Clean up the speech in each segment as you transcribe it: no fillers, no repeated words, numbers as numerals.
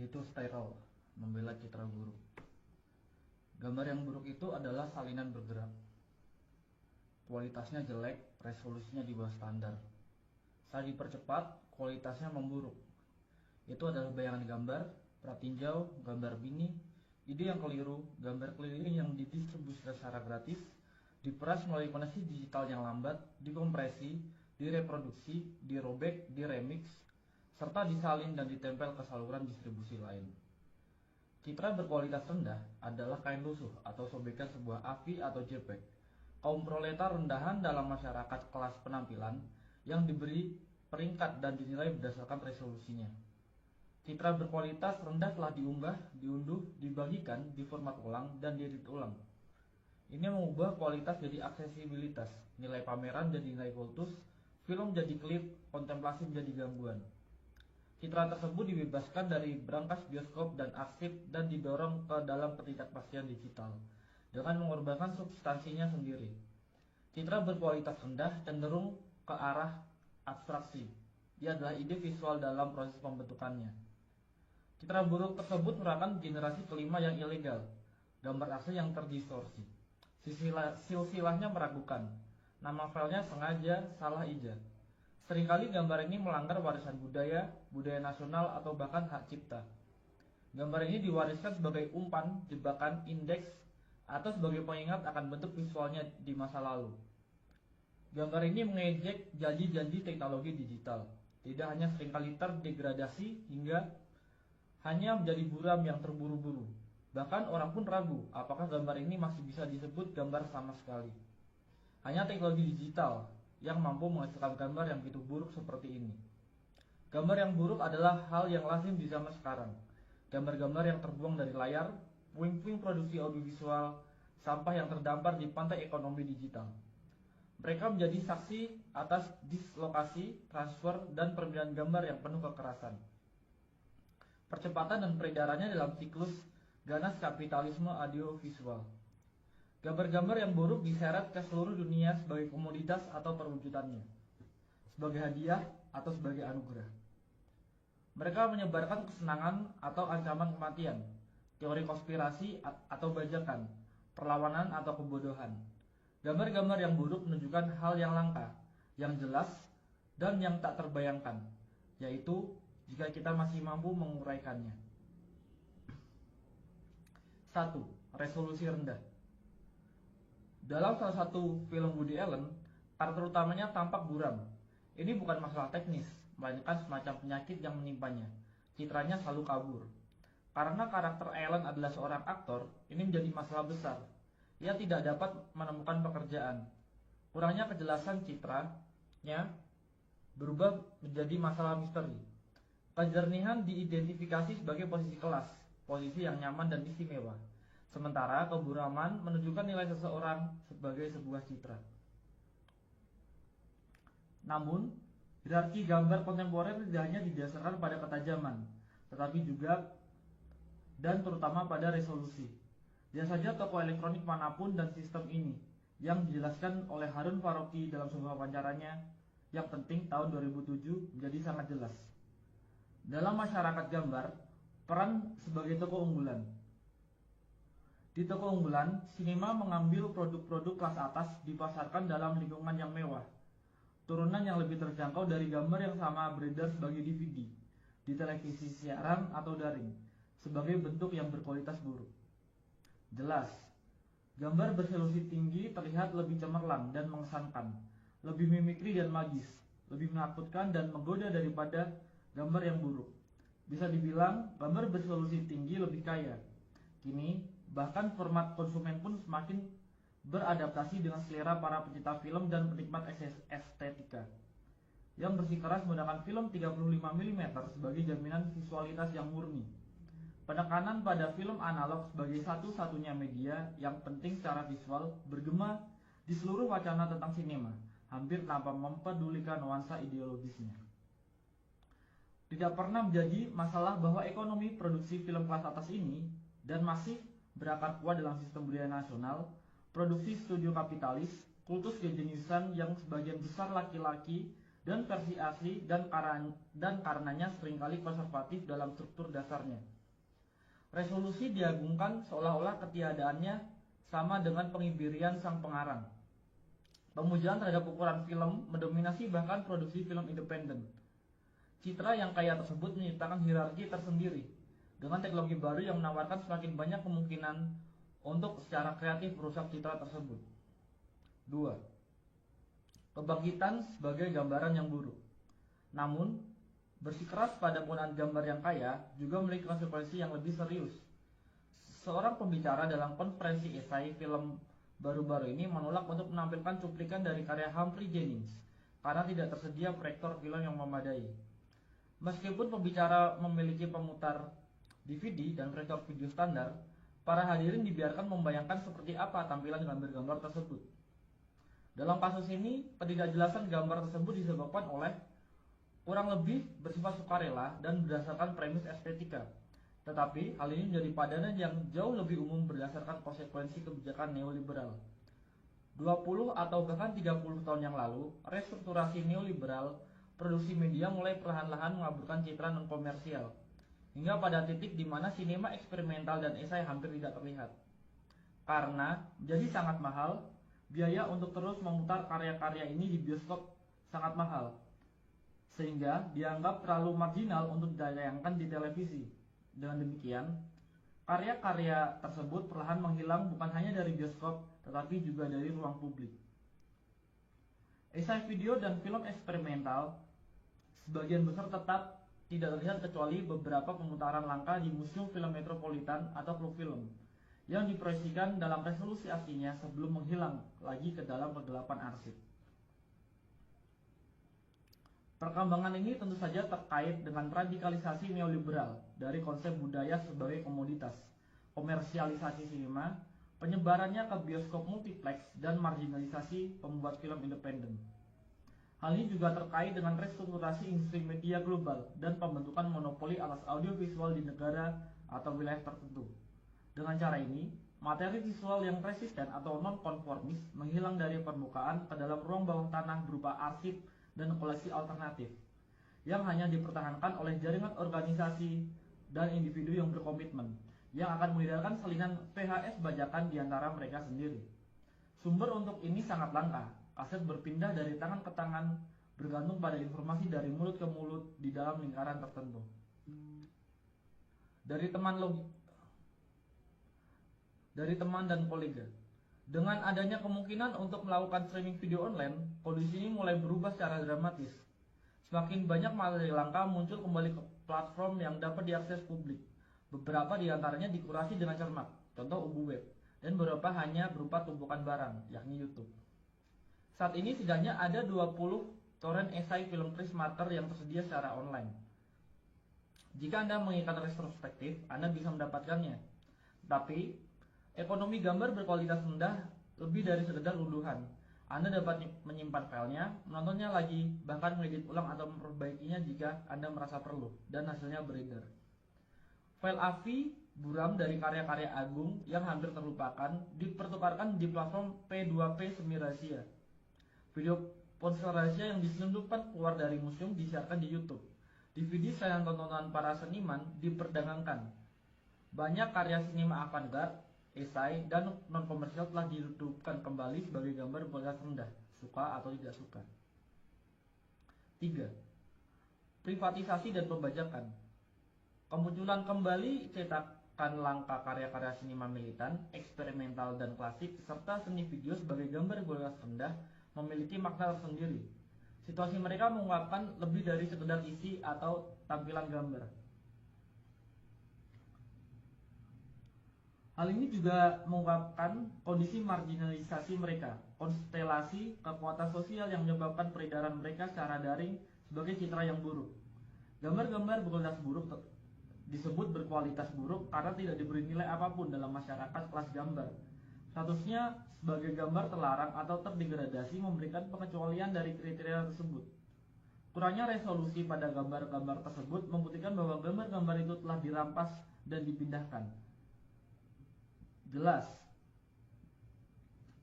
yaitu steril, membela citra buruk. Gambar yang buruk itu adalah salinan bergerak. Kualitasnya jelek, resolusinya di bawah standar. Saat dipercepat, kualitasnya memburuk. Itu adalah bayangan gambar, pratinjau, gambar bini, ide yang keliru, gambar keliling yang didistribusikan secara gratis, diperas melalui koneksi digital yang lambat, dikompresi, direproduksi, dirobek, diremix, serta disalin dan ditempel ke saluran distribusi lain. Citra berkualitas rendah adalah kain lusuh atau sobekan sebuah AVI atau JPEG. Kaum proletar rendahan dalam masyarakat kelas penampilan yang diberi peringkat dan dinilai berdasarkan resolusinya. Citra berkualitas rendah telah diunggah, diunduh, dibagikan, diformat ulang, dan diedit ulang. Ini mengubah kualitas jadi aksesibilitas, nilai pameran jadi nilai kultus, film jadi klip, kontemplasi menjadi gangguan. Citra tersebut dibebaskan dari brankas bioskop dan arsip dan didorong ke dalam ketidakpastian digital dengan mengorbankan substansinya sendiri. Citra berkualitas rendah cenderung ke arah abstraksi. Ia adalah ide visual dalam proses pembentukannya. Citra buruk tersebut merupakan generasi kelima yang ilegal, gambar asli yang terdistorsi. Silsilahnya meragukan. Nama filenya sengaja salah ija. Seringkali gambar ini melanggar warisan budaya, budaya nasional, atau bahkan hak cipta. Gambar ini diwariskan sebagai umpan, jebakan, indeks, atau sebagai pengingat akan bentuk visualnya di masa lalu. Gambar ini mengejek janji-janji teknologi digital. Tidak hanya seringkali terdegradasi hingga hanya menjadi buram yang terburu-buru. Bahkan orang pun ragu apakah gambar ini masih bisa disebut gambar sama sekali. Hanya teknologi digital yang mampu menghasilkan gambar yang begitu buruk seperti ini. Gambar yang buruk adalah hal yang lazim di zaman sekarang. Gambar-gambar yang terbuang dari layar, puing-puing produksi audiovisual, sampah yang terdampar di pantai ekonomi digital. Mereka menjadi saksi atas dislokasi, transfer, dan permintaan gambar yang penuh kekerasan. Percepatan dan peredarannya dalam siklus ganas kapitalisme audiovisual. Gambar-gambar yang buruk diseret ke seluruh dunia sebagai komoditas atau perwujudannya, sebagai hadiah atau sebagai anugerah. Mereka menyebarkan kesenangan atau ancaman kematian, teori konspirasi atau bajakan, perlawanan atau kebodohan. Gambar-gambar yang buruk menunjukkan hal yang langka, yang jelas, dan yang tak terbayangkan, yaitu jika kita masih mampu menguraikannya. 1. Resolusi rendah. Dalam salah satu film Woody Allen, karakter utamanya tampak buram. Ini bukan masalah teknis, melainkan semacam penyakit yang menimpanya. Citranya selalu kabur. Karena karakter Allen adalah seorang aktor, ini menjadi masalah besar. Ia tidak dapat menemukan pekerjaan. Kurangnya kejelasan citranya berubah menjadi masalah misteri. Kejernihan diidentifikasi sebagai posisi kelas, posisi yang nyaman dan istimewa. Sementara keburaman menunjukkan nilai seseorang sebagai sebuah citra. Namun, hierarki gambar kontemporer tidak hanya didasarkan pada ketajaman, tetapi juga dan terutama pada resolusi. Lihat saja toko elektronik manapun dan sistem ini, yang dijelaskan oleh Harun Faroqi dalam sebuah wawancaranya yang penting tahun 2007 menjadi sangat jelas. Dalam masyarakat gambar, peran sebagai toko unggulan. Di toko unggulan, sinema mengambil produk-produk kelas atas dipasarkan dalam lingkungan yang mewah. Turunan yang lebih terjangkau dari gambar yang sama beredar sebagai DVD, di televisi siaran atau daring, sebagai bentuk yang berkualitas buruk. Jelas, gambar beresolusi tinggi terlihat lebih cemerlang dan mengesankan, lebih mimikri dan magis, lebih menakutkan dan menggoda daripada gambar yang buruk. Bisa dibilang, gambar beresolusi tinggi lebih kaya. Kini, bahkan format konsumen pun semakin beradaptasi dengan selera para pencinta film dan penikmat estetika yang bersikeras menggunakan film 35 mm sebagai jaminan visualitas yang murni. Penekanan pada film analog sebagai satu-satunya media yang penting secara visual bergema di seluruh wacana tentang sinema, hampir tanpa mempedulikan nuansa ideologisnya. Tidak pernah menjadi masalah bahwa ekonomi produksi film kelas atas ini dan masih berakar kuat dalam sistem budaya nasional, produksi studio kapitalis, kultus kejeniusan yang sebagian besar laki-laki dan versi asli dan karenanya seringkali konservatif dalam struktur dasarnya. Resolusi diagungkan seolah-olah ketiadaannya sama dengan pengibirian sang pengarang. Pemujaan terhadap ukuran film mendominasi bahkan produksi film independen. Citra yang kaya tersebut menciptakan hierarki tersendiri dengan teknologi baru yang menawarkan semakin banyak kemungkinan untuk secara kreatif merusak citra tersebut. 2. Kebangkitan sebagai gambaran yang buruk. Namun, bersikeras pada penggunaan gambar yang kaya juga memiliki konsekuensi yang lebih serius. Seorang pembicara dalam konferensi esai film baru-baru ini menolak untuk menampilkan cuplikan dari karya Humphrey Jennings karena tidak tersedia proyektor film yang memadai. Meskipun pembicara memiliki pemutar DVD dan proyektor video standar, para hadirin dibiarkan membayangkan seperti apa tampilan gambar-gambar tersebut. Dalam kasus ini, ketidakjelasan gambar tersebut disebabkan oleh kurang lebih bersifat sukarela dan berdasarkan premis estetika. Tetapi hal ini menjadi padanan yang jauh lebih umum berdasarkan konsekuensi kebijakan neoliberal. 20 atau bahkan 30 tahun yang lalu, restrukturasi neoliberal produksi media mulai perlahan-lahan mengaburkan citra non-komersial, hingga pada titik di mana sinema eksperimental dan esai hampir tidak terlihat. Karena jadi sangat mahal, biaya untuk terus memutar karya-karya ini di bioskop sangat mahal, sehingga dianggap terlalu marginal untuk ditayangkan di televisi. Dengan demikian, karya-karya tersebut perlahan menghilang bukan hanya dari bioskop, tetapi juga dari ruang publik. Esai video dan film eksperimental sebagian besar tetap tidak terlihat kecuali beberapa pemutaran langka di Museum Film Metropolitan atau klub film yang diproyeksikan dalam resolusi aslinya sebelum menghilang lagi ke dalam kegelapan arsip. Perkembangan ini tentu saja terkait dengan radikalisasi neoliberal dari konsep budaya sebagai komoditas, komersialisasi sinema, penyebarannya ke bioskop multiplex, dan marginalisasi pembuat film independen. Hal ini juga terkait dengan restrukturasi industri media global dan pembentukan monopoli atas audiovisual di negara atau wilayah tertentu. Dengan cara ini, materi visual yang resisten atau non-konformis menghilang dari permukaan ke dalam ruang bawah tanah berupa arsip dan koleksi alternatif yang hanya dipertahankan oleh jaringan organisasi dan individu yang berkomitmen yang akan mengedarkan salinan VHS bajakan di antara mereka sendiri. Sumber untuk ini sangat langka. Kaset berpindah dari tangan ke tangan bergantung pada informasi dari mulut ke mulut di dalam lingkaran tertentu. Dari teman dan kolega. Dengan adanya kemungkinan untuk melakukan streaming video online, kondisi ini mulai berubah secara dramatis. Semakin banyak materi langka muncul kembali ke platform yang dapat diakses publik. Beberapa di antaranya dikurasi dengan cermat, contoh UBU web, dan beberapa hanya berupa tumpukan barang, yakni YouTube. Saat ini setidaknya ada 20 torrent esai film Chris Marker yang tersedia secara online. Jika Anda menginginkan retrospektif, Anda bisa mendapatkannya. Tapi, ekonomi gambar berkualitas rendah lebih dari sekedar unduhan. Anda dapat menyimpan filenya, menontonnya lagi, bahkan mengedit ulang atau memperbaikinya jika Anda merasa perlu, dan hasilnya beredar. File AVI buram dari karya-karya agung yang hampir terlupakan dipertukarkan di platform P2P semi rahasia. Video ponsel rahasia yang diselundupkan keluar dari museum disiarkan di YouTube. DVD sajian tontonan para seniman diperdagangkan. Banyak karya sinema avant-garde, esai, dan non-komersial telah dihidupkan kembali sebagai gambar berkualitas rendah, suka atau tidak suka. 3. Privatisasi dan pembajakan. Kemunculan kembali cetakan langka karya-karya sinema militan, eksperimental, dan klasik, serta seni video sebagai gambar berkualitas rendah memiliki makna tersendiri. Situasi mereka mengungkapkan lebih dari sekedar isi atau tampilan gambar. Hal ini juga mengungkapkan kondisi marginalisasi mereka, konstelasi kekuatan sosial yang menyebabkan peredaran mereka secara daring sebagai citra yang buruk. Gambar-gambar berkualitas buruk disebut berkualitas buruk karena tidak diberi nilai apapun dalam masyarakat kelas gambar. Statusnya sebagai gambar terlarang atau terdegradasi memberikan pengecualian dari kriteria tersebut. Kurangnya resolusi pada gambar-gambar tersebut membuktikan bahwa gambar-gambar itu telah dirampas dan dipindahkan. Jelas,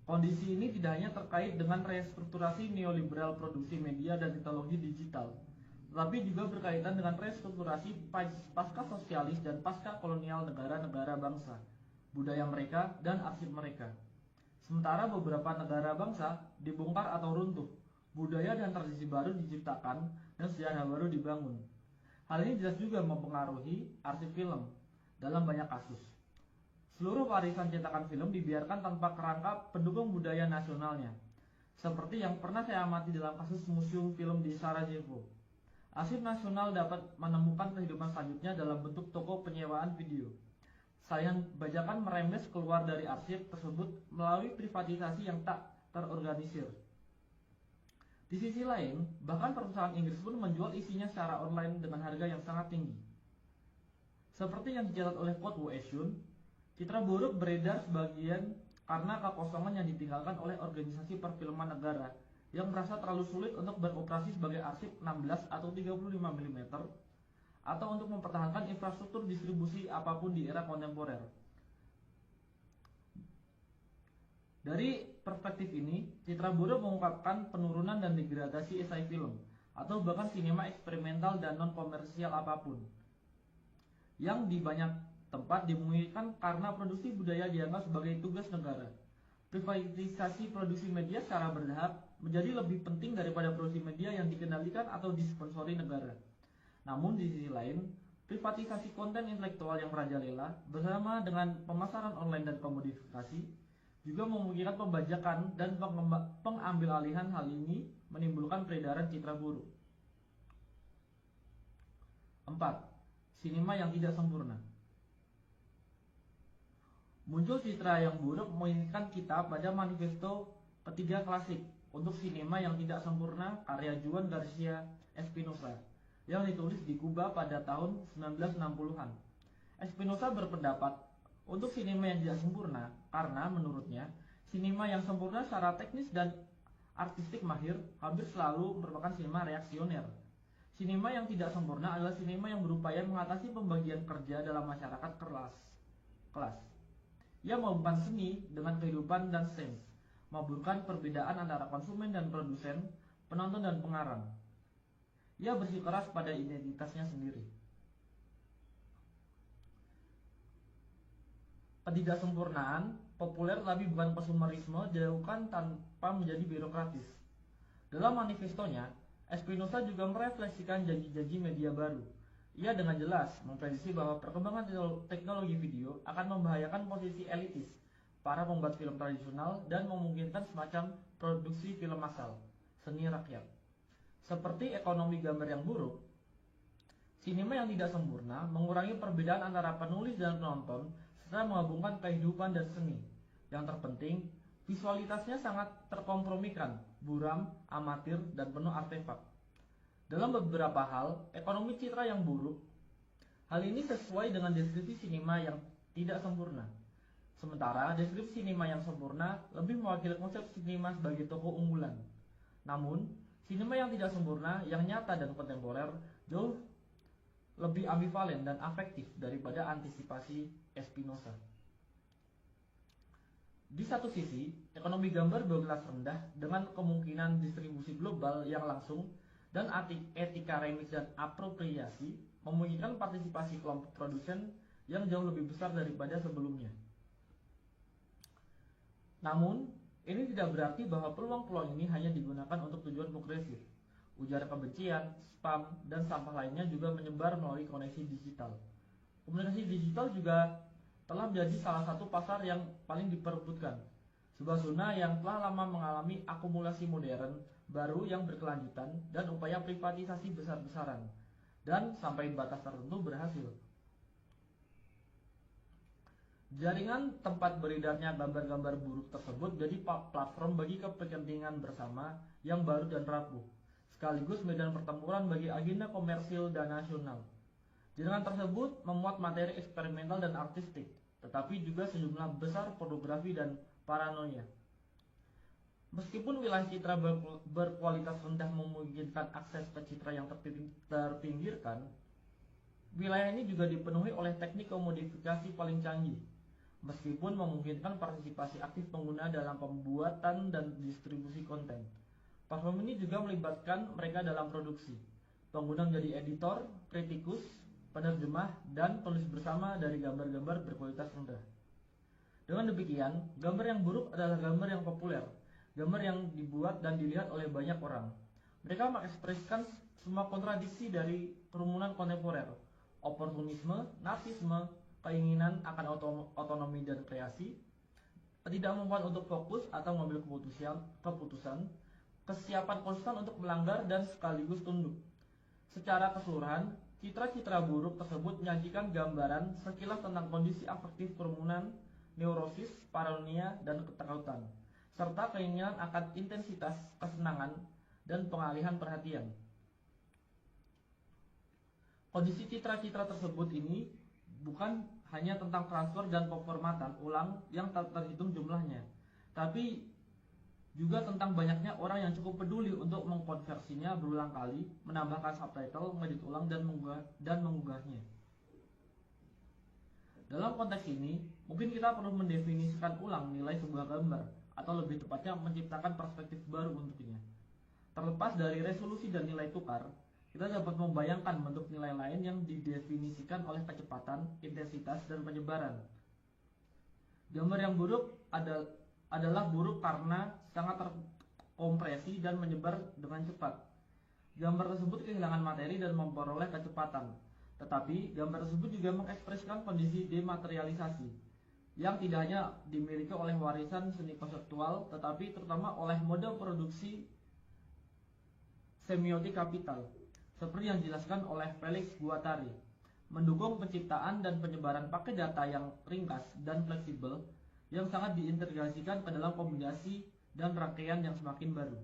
Kondisi ini tidak hanya terkait dengan restrukturasi neoliberal produksi media dan teknologi digital, tetapi juga berkaitan dengan restrukturasi pasca sosialis dan pasca kolonial negara-negara bangsa, budaya mereka, dan arsip mereka. Sementara beberapa negara bangsa dibongkar atau runtuh, budaya dan tradisi baru diciptakan, dan sejarah baru dibangun. Hal ini jelas juga mempengaruhi arsip film dalam banyak kasus. Seluruh warisan cetakan film dibiarkan tanpa kerangka pendukung budaya nasionalnya, seperti yang pernah saya amati dalam kasus museum film di Sarajevo. Arsip nasional dapat menemukan kehidupan selanjutnya dalam bentuk toko penyewaan video. Saingan bajakan merembes keluar dari arsip tersebut melalui privatisasi yang tak terorganisir. Di sisi lain, bahkan perusahaan Inggris pun menjual isinya secara online dengan harga yang sangat tinggi. Seperti yang dicatat oleh Pod Woesun, citra buruk beredar sebagian karena kekosongan yang ditinggalkan oleh organisasi perfilman negara yang merasa terlalu sulit untuk beroperasi sebagai arsip 16 atau 35 mm atau untuk mempertahankan infrastruktur distribusi apapun di era kontemporer. Dari perspektif ini, citra buruk mengungkapkan penurunan dan degradasi esai film atau bahkan sinema eksperimental dan non-komersial apapun yang di banyak tempat dimungkinkan karena produksi budaya dianggap sebagai tugas negara. Privatisasi produksi media secara bertahap menjadi lebih penting daripada produksi media yang dikendalikan atau disponsori negara. Namun di sisi lain, privatisasi konten intelektual yang merajalela bersama dengan pemasaran online dan komodifikasi juga memungkinkan pembajakan dan pengambil alihan. Hal ini menimbulkan peredaran citra buruk. 4. Sinema yang tidak sempurna. Muncul citra yang buruk mengingatkan kita pada manifesto ketiga klasik untuk sinema yang tidak sempurna karya Juan Garcia Espinosa yang ditulis di Kuba pada tahun 1960-an. Espinosa berpendapat untuk sinema yang tidak sempurna karena menurutnya sinema yang sempurna secara teknis dan artistik mahir hampir selalu merupakan sinema reaksioner. Sinema yang tidak sempurna adalah sinema yang berupaya mengatasi pembagian kerja dalam masyarakat kelas. Ia menghubungkan seni dengan kehidupan dan sains, menghubungkan perbedaan antara konsumen dan produsen, penonton dan pengarang. Ia bersikeras pada identitasnya sendiri. Ketidaksempurnaan populer tapi bukan konsumerisme dilakukan tanpa menjadi birokratis. Dalam manifestonya, Espinosa juga merefleksikan janji-janji media baru. Ia dengan jelas memprediksi bahwa perkembangan teknologi video akan membahayakan posisi elitis para pembuat film tradisional dan memungkinkan semacam produksi film massal, seni rakyat. Seperti ekonomi gambar yang buruk, sinema yang tidak sempurna mengurangi perbedaan antara penulis dan penonton serta menggabungkan kehidupan dan seni. Yang terpenting, visualitasnya sangat terkompromikan, buram, amatir, dan penuh artefak. Dalam beberapa hal, ekonomi citra yang buruk, hal ini sesuai dengan deskripsi sinema yang tidak sempurna. Sementara deskripsi sinema yang sempurna lebih mewakili konsep sinema sebagai toko unggulan. Namun, sinema yang tidak sempurna, yang nyata dan kontemporer, jauh lebih ambivalen dan afektif daripada antisipasi Espinosa. Di satu sisi, ekonomi gambar berkelas rendah dengan kemungkinan distribusi global yang langsung dan etika remix dan apropriasi memungkinkan partisipasi kelompok produsen yang jauh lebih besar daripada sebelumnya. Namun, ini tidak berarti bahwa peluang-peluang ini hanya digunakan untuk tujuan progresif. Ujar kebencian, spam, dan sampah lainnya juga menyebar melalui koneksi digital. Komunikasi digital juga telah menjadi salah satu pasar yang paling diperebutkan. Sebuah zona yang telah lama mengalami akumulasi modern baru yang berkelanjutan dan upaya privatisasi besar-besaran, dan sampai batas tertentu berhasil. Jaringan tempat beredarnya gambar-gambar buruk tersebut jadi platform bagi kepentingan bersama yang baru dan rapuh, sekaligus medan pertempuran bagi agenda komersil dan nasional. Jaringan tersebut memuat materi eksperimental dan artistik, tetapi juga sejumlah besar pornografi dan paranoia. Meskipun wilayah citra berkualitas rendah memungkinkan akses ke citra yang terpinggirkan, wilayah ini juga dipenuhi oleh teknik komodifikasi paling canggih. meskipun memungkinkan partisipasi aktif pengguna dalam pembuatan dan distribusi konten. Platform ini juga melibatkan mereka dalam produksi. Pengguna menjadi editor, kritikus, penerjemah, dan penulis bersama dari gambar-gambar berkualitas rendah. Dengan demikian, gambar yang buruk adalah gambar yang populer, gambar yang dibuat dan dilihat oleh banyak orang. Mereka mengekspresikan semua kontradiksi dari kerumunan kontemporer, oportunisme, narsisme, keinginan akan otonomi dan kreasi, ketidakmampuan untuk fokus atau mengambil keputusan, kesiapan konstan untuk melanggar dan sekaligus tunduk. Secara keseluruhan, citra-citra buruk tersebut menyajikan gambaran sekilas tentang kondisi afektif kerumunan, neurosis, paranoia, dan ketakutan, serta keinginan akan intensitas kesenangan dan pengalihan perhatian. Kondisi citra-citra tersebut ini bukan hanya tentang transfer dan peformatan ulang yang tak terhitung jumlahnya, tapi juga tentang banyaknya orang yang cukup peduli untuk mengkonversinya berulang kali, menambahkan subtitle, mengedit ulang, dan mengunggahnya. Dalam konteks ini, mungkin kita perlu mendefinisikan ulang nilai sebuah gambar, atau lebih tepatnya menciptakan perspektif baru untuknya. Terlepas dari resolusi dan nilai tukar, kita dapat membayangkan bentuk nilai lain yang didefinisikan oleh kecepatan, intensitas, dan penyebaran. Gambar yang buruk adalah buruk karena sangat terkompresi dan menyebar dengan cepat. Gambar tersebut kehilangan materi dan memperoleh kecepatan. Tetapi gambar tersebut juga mengekspresikan kondisi dematerialisasi yang tidak hanya dimiliki oleh warisan seni konseptual, tetapi terutama oleh mode produksi semiotik kapital, seperti yang dijelaskan oleh Felix Guattari, mendukung penciptaan dan penyebaran paket data yang ringkas dan fleksibel yang sangat diintegrasikan ke dalam kombinasi dan rangkaian yang semakin baru.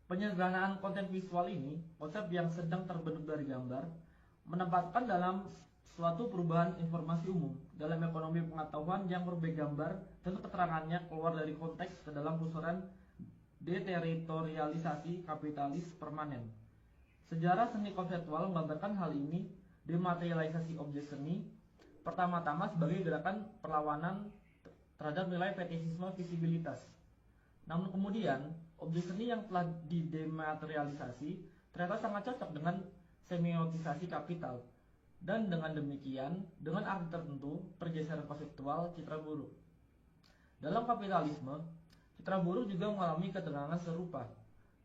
Penyederhanaan konten visual ini, konsep yang sedang terbentuk dari gambar, menempatkan dalam suatu perubahan informasi umum dalam ekonomi pengetahuan yang merubah gambar dan keterangannya keluar dari konteks ke dalam pusaran deteritorialisasi kapitalis permanen. Sejarah seni konseptual menggambarkan hal ini dematerialisasi objek seni, pertama-tama sebagai gerakan perlawanan terhadap nilai fetisisme visibilitas. Namun kemudian, objek seni yang telah didematerialisasi ternyata sangat cocok dengan semiotisasi kapital. Dan dengan demikian, dengan arti tertentu, pergeseran konseptual citra buruk. Dalam kapitalisme, citra buruk juga mengalami ketegangan serupa.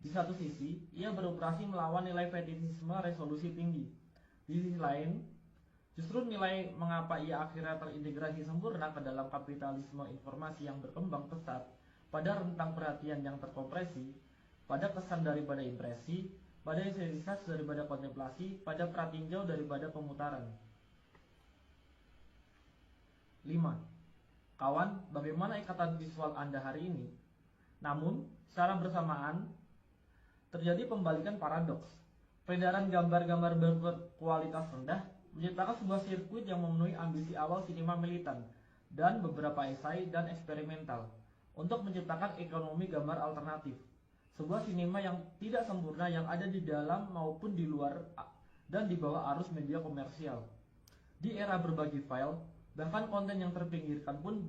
Di satu sisi, ia beroperasi melawan nilai fetisisme resolusi tinggi. Di sisi lain, justru nilai mengapa ia akhirnya terintegrasi sempurna ke dalam kapitalisme informasi yang berkembang pesat pada rentang perhatian yang terkompresi, pada kesan daripada impresi, pada estetisas daripada kontemplasi, pada pratinjau daripada pemutaran. 5. Kawan, bagaimana ikatan visual Anda hari ini? Namun, secara bersamaan, terjadi pembalikan paradoks. Peredaran gambar-gambar berkualitas rendah menciptakan sebuah sirkuit yang memenuhi ambisi awal sinema militan dan beberapa esai dan eksperimental untuk menciptakan ekonomi gambar alternatif. Sebuah sinema yang tidak sempurna yang ada di dalam maupun di luar dan di bawah arus media komersial. Di era berbagi file, bahkan konten yang terpinggirkan pun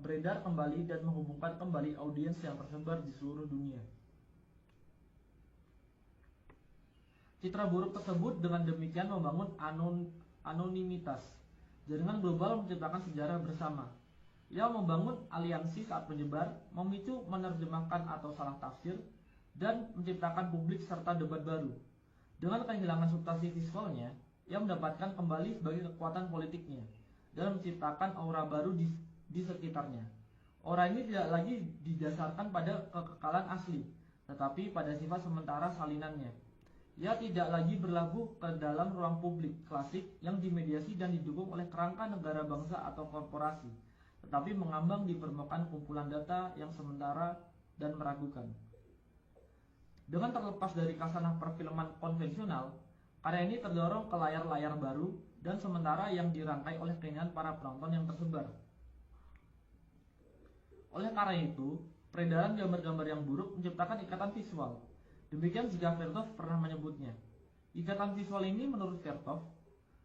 beredar kembali dan menghubungkan kembali audiens yang tersebar di seluruh dunia. Citra buruk tersebut dengan demikian membangun anonimitas. Jaringan global menciptakan sejarah bersama. Ia membangun aliansi saat menyebar, memicu menerjemahkan atau salah tafsir, dan menciptakan publik serta debat baru. Dengan kehilangan substansi visualnya, ia mendapatkan kembali sebagai kekuatan politiknya dan menciptakan aura baru di sekitarnya. Aura ini tidak lagi didasarkan pada kekekalan asli, tetapi pada sifat sementara salinannya. Ia tidak lagi berlabuh ke dalam ruang publik klasik yang dimediasi dan didukung oleh kerangka negara bangsa atau korporasi, tetapi mengambang di permukaan kumpulan data yang sementara dan meragukan. Dengan terlepas dari kasanah perfilman konvensional, karya ini terdorong ke layar-layar baru dan sementara yang dirangkai oleh keinginan para penonton yang tersebar. Oleh karena itu, peredaran gambar-gambar yang buruk menciptakan ikatan visual. Demikian juga Vertov pernah menyebutnya. Ikatan visual ini menurut Vertov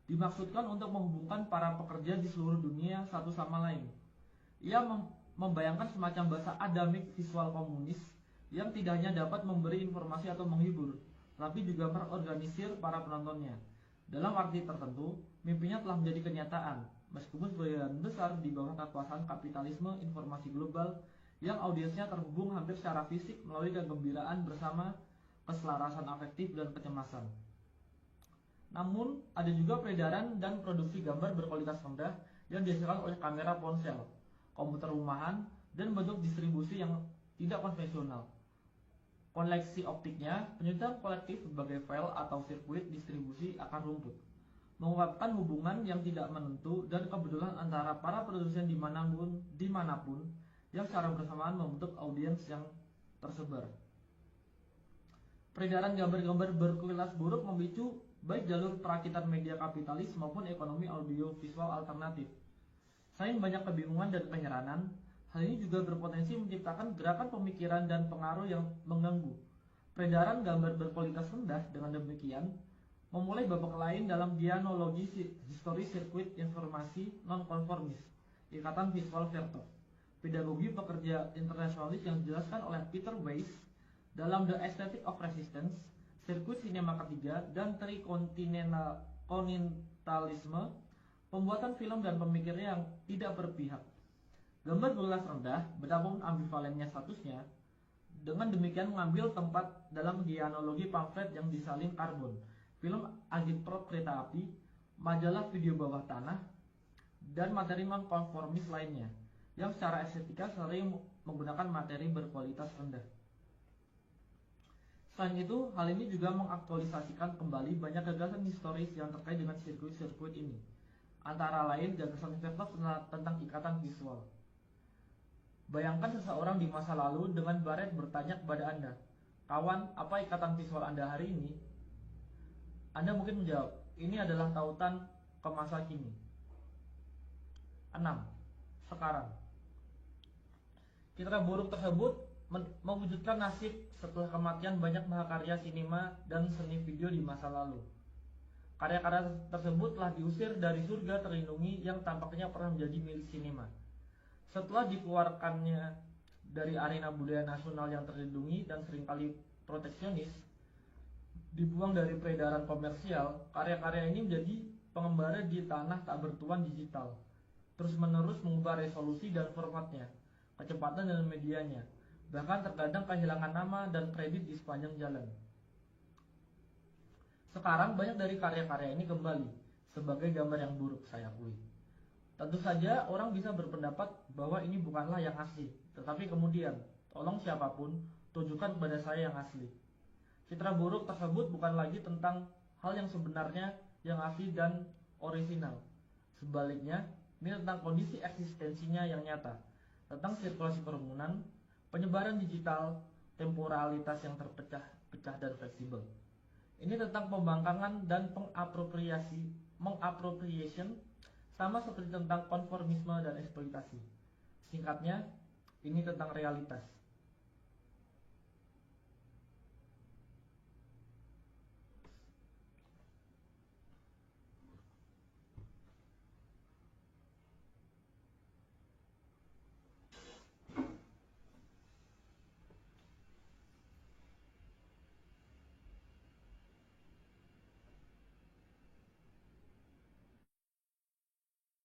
dimaksudkan untuk menghubungkan para pekerja di seluruh dunia satu sama lain. Ia membayangkan semacam bahasa adamik visual komunis yang tidak hanya dapat memberi informasi atau menghibur, tapi juga mengorganisir para penontonnya. Dalam arti tertentu, mimpinya telah menjadi kenyataan, meskipun sebagian besar di bawah kekuasaan kapitalisme informasi global yang audiensnya terhubung hampir secara fisik melalui kegembiraan bersama keselarasan afektif dan kecemasan. Namun, ada juga peredaran dan produksi gambar berkualitas rendah yang dihasilkan oleh kamera ponsel, komputer rumahan, dan bentuk distribusi yang tidak konvensional. Koleksi optiknya, penyusunan kolektif sebagai file atau sirkuit distribusi akan rumput, mengungkapkan hubungan yang tidak menentu dan kebetulan antara para produsen dimanapun yang secara bersamaan membentuk audiens yang tersebar. Peredaran gambar-gambar berkualitas buruk memicu baik jalur perakitan media kapitalis maupun ekonomi audiovisual alternatif. Selain banyak kebingungan dan penyeranan, hal ini juga berpotensi menciptakan gerakan pemikiran dan pengaruh yang mengganggu. Peredaran gambar berkualitas rendah dengan demikian memulai babak lain dalam dianologi histori sirkuit informasi nonkonformis, Ikatan Visual Vertov, pedagogi pekerja internasionalis yang dijelaskan oleh Peter Weiss dalam The Aesthetic of Resistance, Sirkuit Sinema Ketiga, dan Trikontinentalisme, pembuatan film dan pemikirnya yang tidak berpihak. Gambar berkualitas rendah, betapapun ambivalennya statusnya, dengan demikian mengambil tempat dalam dianologi pamflet yang disalin karbon, film agitprop kereta api, majalah video bawah tanah, dan materi non-konformis lainnya, yang secara estetika sering menggunakan materi berkualitas rendah. Selain itu, hal ini juga mengaktualisasikan kembali banyak gagasan historis yang terkait dengan sirkuit-sirkuit ini. Antara lain gagasan Vertov tentang ikatan visual. Bayangkan seseorang di masa lalu dengan baret bertanya kepada Anda, "Kawan, apa ikatan visual Anda hari ini?" Anda mungkin menjawab, "Ini adalah tautan ke masa kini." 6. Sekarang. Citra buruk tersebut mewujudkan nasib setelah kematian banyak mahakarya sinema dan seni video di masa lalu. Karya-karya tersebut telah diusir dari surga terlindungi yang tampaknya pernah menjadi milik sinema. Setelah dikeluarkannya dari arena budaya nasional yang terlindungi dan seringkali proteksionis, dibuang dari peredaran komersial, karya-karya ini menjadi pengembara di tanah tak bertuan digital, terus-menerus mengubah resolusi dan formatnya, kecepatan dan medianya, bahkan terkadang kehilangan nama dan kredit di sepanjang jalan. Sekarang banyak dari karya-karya ini kembali sebagai gambar yang buruk, saya akui. Tentu saja orang bisa berpendapat bahwa ini bukanlah yang asli, tetapi kemudian, tolong siapapun, tunjukkan kepada saya yang asli. Citra buruk tersebut bukan lagi tentang hal yang sebenarnya yang asli dan orisinal. Sebaliknya, ini tentang kondisi eksistensinya yang nyata, tentang sirkulasi kerumunan, penyebaran digital, temporalitas yang terpecah-pecah dan fleksibel. Ini tentang pembangkangan dan mengappropriation, sama seperti tentang konformisme dan eksploitasi. Singkatnya, ini tentang realitas.